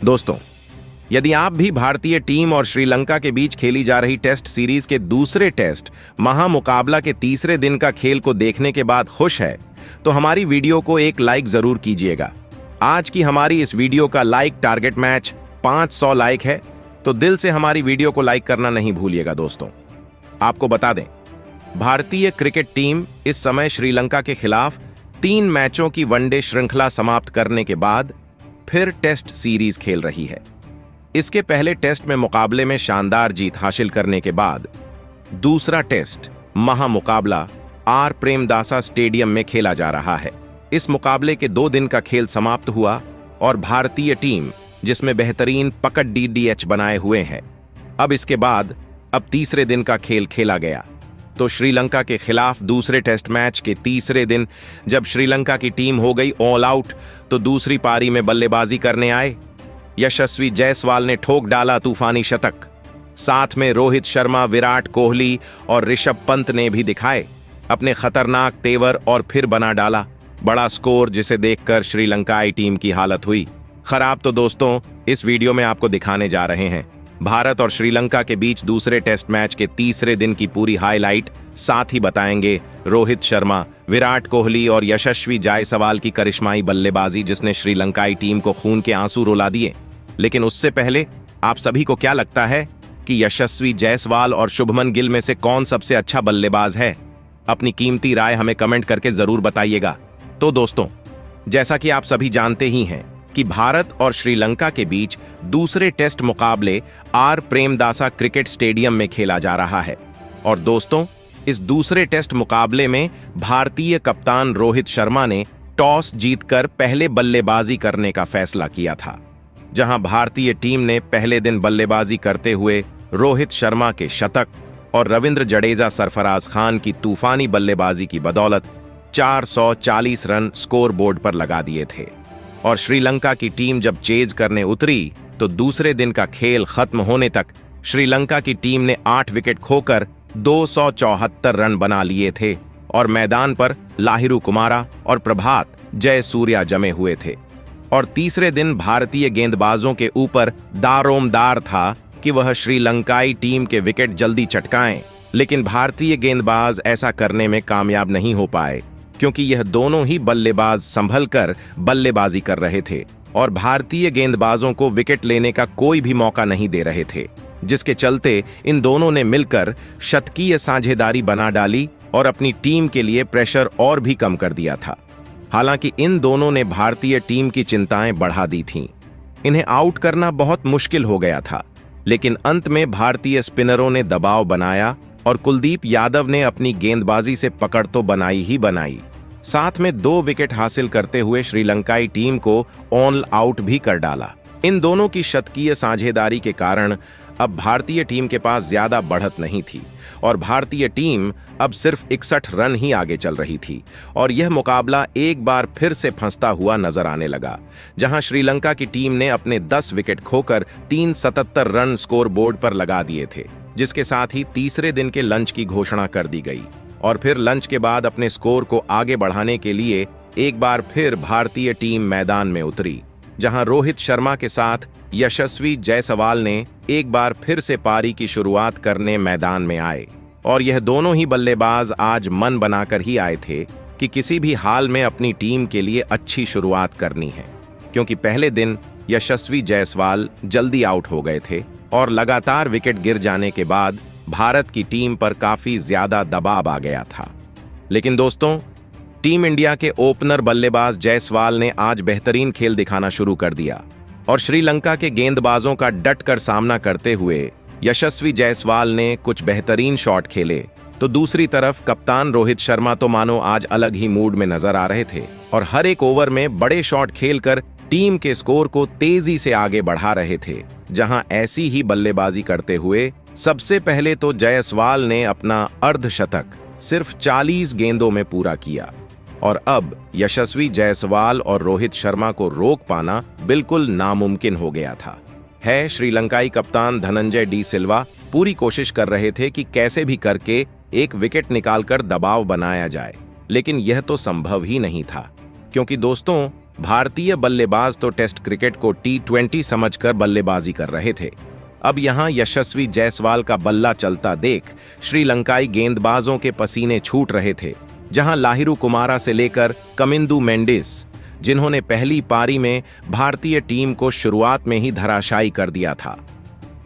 दोस्तों, यदि आप भी भारतीय टीम और श्रीलंका के बीच खेली जा रही टेस्ट सीरीज के दूसरे टेस्ट महामुकाबला के तीसरे दिन का खेल को देखने के बाद खुश है, तो हमारी वीडियो को एक लाइक जरूर कीजिएगा। आज की हमारी इस वीडियो का लाइक टारगेट मैच 500 लाइक है, तो दिल से हमारी वीडियो को लाइक करना नहीं भूलिएगा। दोस्तों, आपको बता दें, भारतीय क्रिकेट टीम इस समय श्रीलंका के खिलाफ 3 मैचों की वनडे श्रृंखला समाप्त करने के बाद फिर टेस्ट सीरीज खेल रही है। इसके पहले टेस्ट में मुकाबले में शानदार जीत हासिल करने के बाद दूसरा टेस्ट महामुकाबला आर प्रेमदासा स्टेडियम में खेला जा रहा है। इस मुकाबले के 2 दिन का खेल समाप्त हुआ और भारतीय टीम, जिसमें बेहतरीन पकड़ डीडीएच बनाए हुए हैं, अब इसके बाद तीसरे दिन का खेल खेला गया। तो श्रीलंका के खिलाफ दूसरे टेस्ट मैच के तीसरे दिन जब श्रीलंका की टीम हो गई ऑल आउट, तो दूसरी पारी में बल्लेबाजी करने आए यशस्वी जायसवाल ने ठोक डाला तूफानी शतक। साथ में रोहित शर्मा, विराट कोहली और ऋषभ पंत ने भी दिखाए अपने खतरनाक तेवर और फिर बना डाला बड़ा स्कोर, जिसे देखकर श्रीलंकाई टीम की हालत हुई खराब। तो दोस्तों, इस वीडियो में आपको दिखाने जा रहे हैं भारत और श्रीलंका के बीच दूसरे टेस्ट मैच के तीसरे दिन की पूरी हाईलाइट। साथ ही बताएंगे रोहित शर्मा, विराट कोहली और यशस्वी जायसवाल की करिश्माई बल्लेबाजी, जिसने श्रीलंकाई टीम को खून के आंसू रुला दिए। लेकिन उससे पहले आप सभी को क्या लगता है कि यशस्वी जायसवाल और शुभमन गिल में से कौन सबसे अच्छा बल्लेबाज है? अपनी कीमती राय हमें कमेंट करके जरूर बताइएगा। तो दोस्तों, जैसा कि आप सभी जानते ही हैं कि भारत और श्रीलंका के बीच दूसरे टेस्ट मुकाबले आर प्रेमदासा क्रिकेट स्टेडियम में खेला जा रहा है। और दोस्तों, इस दूसरे टेस्ट मुकाबले में भारतीय कप्तान रोहित शर्मा ने टॉस जीतकर पहले बल्लेबाजी करने का फैसला किया था। जहां भारतीय टीम ने पहले दिन बल्लेबाजी करते हुए रोहित शर्मा के शतक और रविंद्र जडेजा, सरफराज खान की तूफानी बल्लेबाजी की बदौलत 440 रन स्कोर बोर्ड पर लगा दिए थे। और श्रीलंका की टीम जब चेज करने उतरी, तो दूसरे दिन का खेल खत्म होने तक श्रीलंका की टीम ने 8 विकेट खोकर 274 रन बना लिए थे और मैदान पर लाहिरू कुमारा और प्रभात जयसूर्या जमे हुए थे। और तीसरे दिन भारतीय गेंदबाजों के ऊपर दारोमदार था कि वह श्रीलंकाई टीम के विकेट जल्दी चटकाएं, लेकिन भारतीय गेंदबाज ऐसा करने में कामयाब नहीं हो पाए, क्योंकि यह दोनों ही बल्लेबाज संभल कर बल्लेबाजी कर रहे थे और भारतीय गेंदबाजों को विकेट लेने का कोई भी मौका नहीं दे रहे थे, जिसके चलते इन दोनों ने मिलकर शतकीय साझेदारी बना डाली और अपनी टीम के लिए प्रेशर और भी कम कर दिया था। हालांकि इन दोनों ने भारतीय टीम की चिंताएं बढ़ा दी थीं। इन्हें आउट करना बहुत मुश्किल हो गया था, लेकिन अंत में भारतीय स्पिनरों ने दबाव बनाया और कुलदीप यादव ने अपनी गेंदबाजी से पकड़ तो बनाई ही बनाई, साथ में 2 विकेट हासिल करते हुए श्रीलंकाई टीम को ऑल आउट भी कर डाला। इन दोनों की शतकीय साझेदारी के कारण अब भारतीय टीम के पास ज्यादा बढ़त नहीं थी और भारतीय टीम अब सिर्फ 61 रन ही आगे चल रही थी। और यह मुकाबला एक बार फिर से फंसता हुआ नजर आने लगा, जहां श्रीलंका की टीम ने अपने 10 विकेट खोकर 377 रन स्कोर बोर्ड पर लगा दिए थे, जिसके साथ ही तीसरे दिन के लंच की घोषणा कर दी गई। और फिर लंच के बाद अपने स्कोर को आगे बढ़ाने के लिए एक बार फिर भारतीय टीम मैदान में उतरी, जहां रोहित शर्मा के साथ यशस्वी जायसवाल ने एक बार फिर से पारी की शुरुआत करने मैदान में आए। और यह दोनों ही बल्लेबाज आज मन बनाकर ही आए थे कि किसी भी हाल में अपनी टीम के लिए अच्छी शुरुआत करनी है, क्योंकि पहले दिन यशस्वी जायसवाल जल्दी आउट हो गए थे और लगातार विकेट गिर जाने के बाद भारत की टीम पर काफी ज्यादा दबाव आ गया था। लेकिन दोस्तों, टीम इंडिया के ओपनर बल्लेबाज जायसवाल ने आज बेहतरीन खेल दिखाना शुरू कर दिया और श्रीलंका के गेंदबाजों का डटकर सामना करते हुए यशस्वी जायसवाल ने कुछ बेहतरीन शॉट खेले। तो दूसरी तरफ कप्तान रोहित शर्मा तो मानो आज अलग ही मूड में नजर आ रहे थे और हर एक ओवर में बड़े शॉट खेलकर टीम के स्कोर को तेजी से आगे बढ़ा रहे थे। जहां ऐसी ही बल्लेबाजी करते हुए सबसे पहले तो जायसवाल ने अपना अर्धशतक सिर्फ 40 गेंदों में पूरा किया और अब यशस्वी जायसवाल और रोहित शर्मा को रोक पाना बिल्कुल नामुमकिन हो गया था। श्रीलंकाई कप्तान धनंजय डी सिल्वा पूरी कोशिश कर रहे थे कि कैसे भी करके एक विकेट निकालकर दबाव बनाया जाए, लेकिन यह तो संभव ही नहीं था, क्योंकि दोस्तों भारतीय बल्लेबाज तो टेस्ट क्रिकेट को T20 समझकर बल्लेबाजी कर रहे थे। अब यहां यशस्वी जायसवाल का बल्ला चलता देख श्रीलंकाई गेंदबाजों के पसीने छूट रहे थे, जहां लाहिरू कुमारा से लेकर कमिंदु मेंडिस, जिन्होंने पहली पारी में भारतीय टीम को शुरुआत में ही धराशायी कर दिया था,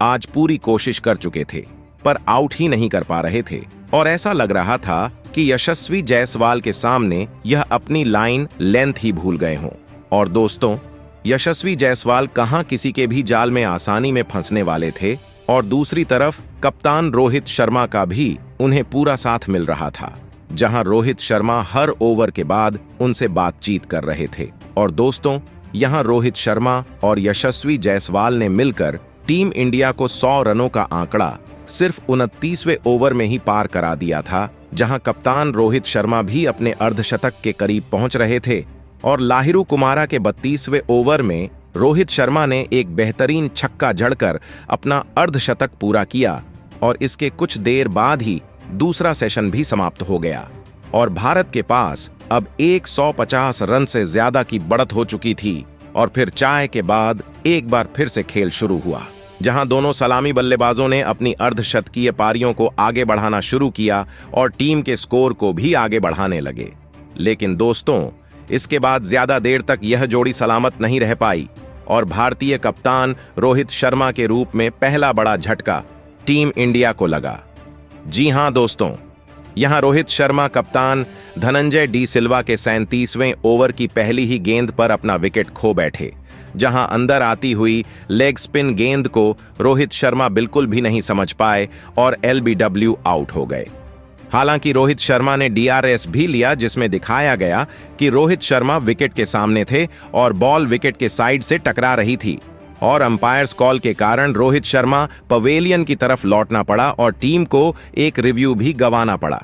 आज पूरी कोशिश कर चुके थे पर आउट ही नहीं कर पा रहे थे। और ऐसा लग रहा था कि यशस्वी जायसवाल के सामने यह अपनी लाइन लेंथ ही भूल गए हों। और दोस्तों, यशस्वी जायसवाल कहां किसी के भी जाल में आसानी में फंसने वाले थे, और दूसरी तरफ कप्तान रोहित शर्मा का भी उन्हें पूरा साथ मिल रहा था, जहां रोहित शर्मा हर ओवर के बाद उनसे बातचीत कर रहे थे। और दोस्तों, यहां रोहित शर्मा और यशस्वी जायसवाल ने मिलकर टीम इंडिया को 100 रनों का आंकड़ा सिर्फ 29वें ओवर में ही पार करा दिया था, जहां कप्तान रोहित शर्मा भी अपने अर्धशतक के करीब पहुंच रहे थे। और लाहिरू कुमारा के 32वें ओवर में रोहित शर्मा ने एक बेहतरीन छक्का जड़कर अपना अर्धशतक पूरा किया, और इसके कुछ देर बाद ही दूसरा सेशन भी समाप्त हो गया और भारत के पास अब 150 रन से ज्यादा की बढ़त हो चुकी थी। और फिर चाय के बाद एक बार फिर से खेल शुरू हुआ, जहां दोनों सलामी बल्लेबाजों ने अपनी अर्धशतकीय पारियों को आगे बढ़ाना शुरू किया और टीम के स्कोर को भी आगे बढ़ाने लगे। लेकिन दोस्तों, इसके बाद ज्यादा देर तक यह जोड़ी सलामत नहीं रह पाई और भारतीय कप्तान रोहित शर्मा के रूप में पहला बड़ा झटका टीम इंडिया को लगा। जी हां दोस्तों, यहां रोहित शर्मा कप्तान धनंजय डी सिल्वा के 37वें ओवर की पहली ही गेंद पर अपना विकेट खो बैठे, जहां अंदर आती हुई लेग स्पिन गेंद को रोहित शर्मा बिल्कुल भी नहीं समझ पाए और LBW आउट हो गए। हालांकि रोहित शर्मा ने DRS भी लिया, जिसमें दिखाया गया कि रोहित शर्मा विकेट के सामने थे और बॉल विकेट के साइड से टकरा रही थी, और अंपायर्स कॉल के कारण रोहित शर्मा पवेलियन की तरफ लौटना पड़ा और टीम को एक रिव्यू भी गंवाना पड़ा।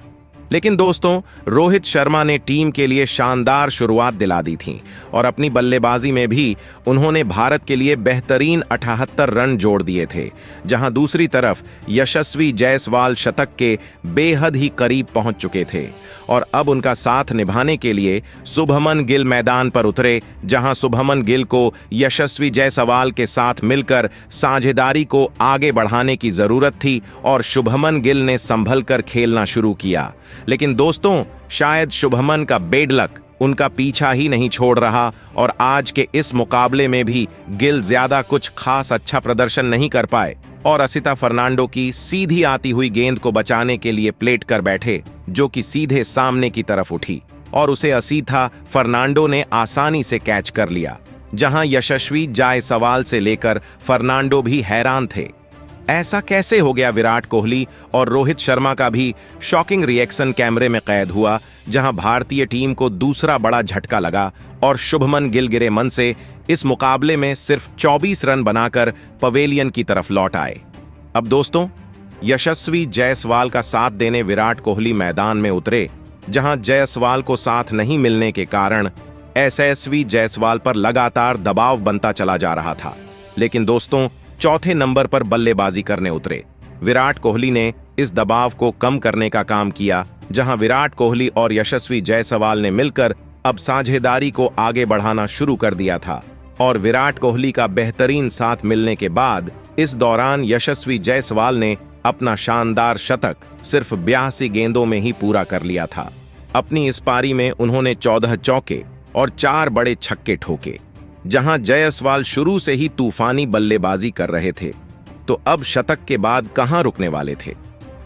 लेकिन दोस्तों, रोहित शर्मा ने टीम के लिए शानदार शुरुआत दिला दी थी और अपनी बल्लेबाजी में भी उन्होंने भारत के लिए बेहतरीन 78 रन जोड़ दिए थे, जहां दूसरी तरफ यशस्वी जायसवाल शतक के बेहद ही करीब पहुंच चुके थे। और अब उनका साथ निभाने के लिए शुभमन गिल मैदान पर उतरे, जहां शुभमन गिल को यशस्वी जायसवाल के साथ मिलकर साझेदारी को आगे बढ़ाने की जरूरत थी और शुभमन गिल ने संभल कर खेलना शुरू किया। लेकिन दोस्तों, शायद शुभमन का बेड लक उनका पीछा ही नहीं छोड़ रहा और आज के इस मुकाबले में भी गिल ज्यादा कुछ खास अच्छा प्रदर्शन नहीं कर पाए और असिता फर्नांडो की सीधी आती हुई गेंद को बचाने के लिए प्लेट कर बैठे, जो कि सीधे सामने की तरफ उठी और उसे असिता फर्नांडो ने आसानी से कैच कर लिया, जहां यशस्वी जायसवाल से लेकर फर्नांडो भी हैरान थे। ऐसा कैसे हो गया? विराट कोहली और रोहित शर्मा का भी शॉकिंग रिएक्शन कैमरे में कैद हुआ, जहां भारतीय टीम को दूसरा बड़ा झटका लगा और शुभमन गिल गिरे मन से इस मुकाबले में सिर्फ 24 रन बनाकर पवेलियन की तरफ लौट आए। अब दोस्तों, यशस्वी जायसवाल का साथ देने विराट कोहली मैदान में उतरे, जहां जायसवाल को साथ नहीं मिलने के कारण यशस्वी जायसवाल पर लगातार दबाव बनता चला जा रहा था। लेकिन दोस्तों, चौथे नंबर पर बल्लेबाजी करने उतरे विराट कोहली ने इस दबाव को कम करने का काम किया, जहां विराट कोहली और यशस्वी जायसवाल ने मिलकर अब साझेदारी को आगे बढ़ाना शुरू कर दिया था। और विराट कोहली का बेहतरीन साथ मिलने के बाद इस दौरान यशस्वी जायसवाल ने अपना शानदार शतक सिर्फ 82 गेंदों में ही पूरा कर लिया था। अपनी इस पारी में उन्होंने 14 चौके और 4 बड़े छक्के ठोके, जहां जायसवाल शुरू से ही तूफानी बल्लेबाजी कर रहे थे, तो अब शतक के बाद कहां रुकने वाले थे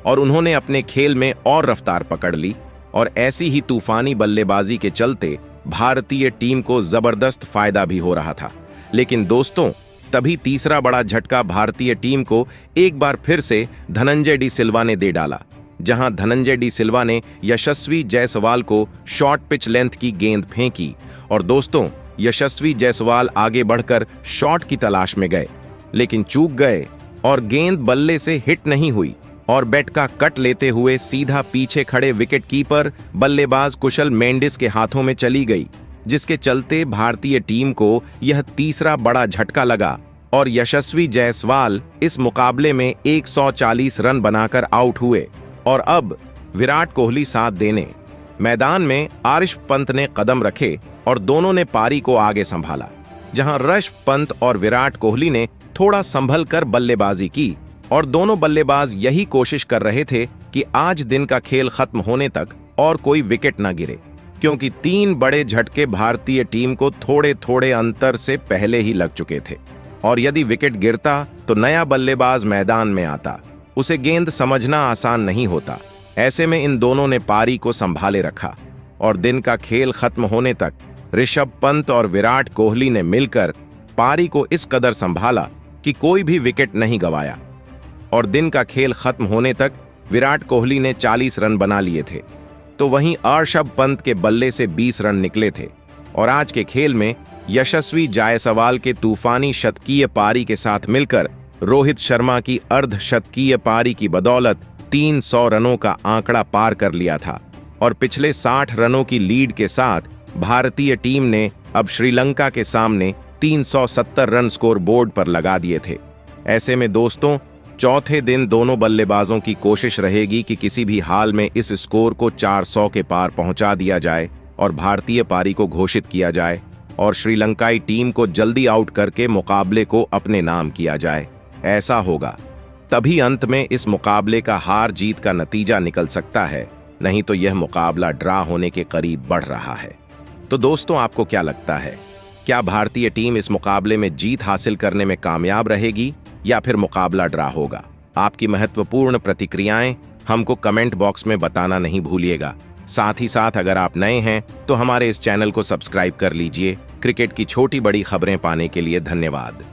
और उन्होंने अपने खेल में और रफ्तार पकड़ ली और ऐसी ही तूफानी बल्लेबाजी के चलते भारतीय टीम को जबरदस्त फायदा भी हो रहा था। लेकिन दोस्तों, तभी तीसरा बड़ा झटका भारतीय टीम को एक बार फिर से धनंजय डी सिल्वा ने दे डाला, जहां धनंजय डी सिल्वा ने यशस्वी जायसवाल को शॉर्ट पिच लेंथ की गेंद फेंकी और दोस्तों, यशस्वी जायसवाल आगे बढ़कर शॉट की तलाश में गए, लेकिन चूक गए और गेंद बल्ले से हिट नहीं हुई और बैट का कट लेते हुए सीधा पीछे खड़े विकेट कीपर बल्लेबाज कुशल मेंडिस के हाथों में चली गई, जिसके चलते भारतीय टीम को यह तीसरा बड़ा झटका लगा और यशस्वी जायसवाल इस मुकाबले में 140 रन बनाकर आउट हुए। और अब विराट कोहली साथ देने मैदान में आरिश पंत ने कदम रखे और दोनों ने पारी को आगे संभाला। जहां ऋषभ पंत और विराट कोहली ने थोड़ा संभल कर बल्लेबाजी की और दोनों बल्लेबाज यही कोशिश कर रहे थे कि आज दिन का खेल खत्म होने तक और कोई विकेट न गिरे, क्योंकि 3 बड़े झटके भारतीय टीम को थोड़े थोड़े अंतर से पहले ही लग चुके थे और यदि विकेट गिरता तो नया बल्लेबाज मैदान में आता, उसे गेंद समझना आसान नहीं होता। ऐसे में इन दोनों ने पारी को संभाले रखा और दिन का खेल खत्म होने तक ऋषभ पंत और विराट कोहली ने मिलकर पारी को इस कदर संभाला कि कोई भी विकेट नहीं गंवाया और दिन का खेल खत्म होने तक विराट कोहली ने 40 रन बना लिए थे, तो वहीं ऋषभ पंत के बल्ले से 20 रन निकले थे और आज के खेल में यशस्वी जायसवाल के तूफानी शतकीय पारी के साथ मिलकर रोहित शर्मा की अर्धशतकीय पारी की बदौलत 300 रनों का आंकड़ा पार कर लिया था और पिछले 60 रनों की लीड के साथ भारतीय टीम ने अब श्रीलंका के सामने 370 रन स्कोर बोर्ड पर लगा दिए थे। ऐसे में दोस्तों, चौथे दिन दोनों बल्लेबाजों की कोशिश रहेगी कि किसी भी हाल में इस स्कोर को 400 के पार पहुंचा दिया जाए और भारतीय पारी को घोषित किया जाए और श्रीलंकाई टीम को जल्दी आउट करके मुकाबले को अपने नाम किया जाए। ऐसा होगा तभी अंत में इस मुकाबले का हार जीत का नतीजा निकल सकता है, नहीं तो यह मुकाबला ड्रा होने के करीब बढ़ रहा है। तो दोस्तों, आपको क्या लगता है, क्या भारतीय टीम इस मुकाबले में जीत हासिल करने में कामयाब रहेगी या फिर मुकाबला ड्रा होगा? आपकी महत्वपूर्ण प्रतिक्रियाएं हमको कमेंट बॉक्स में बताना नहीं भूलिएगा। साथ ही साथ अगर आप नए हैं तो हमारे इस चैनल को सब्सक्राइब कर लीजिए। क्रिकेट की छोटी बड़ी खबरें पाने के लिए धन्यवाद।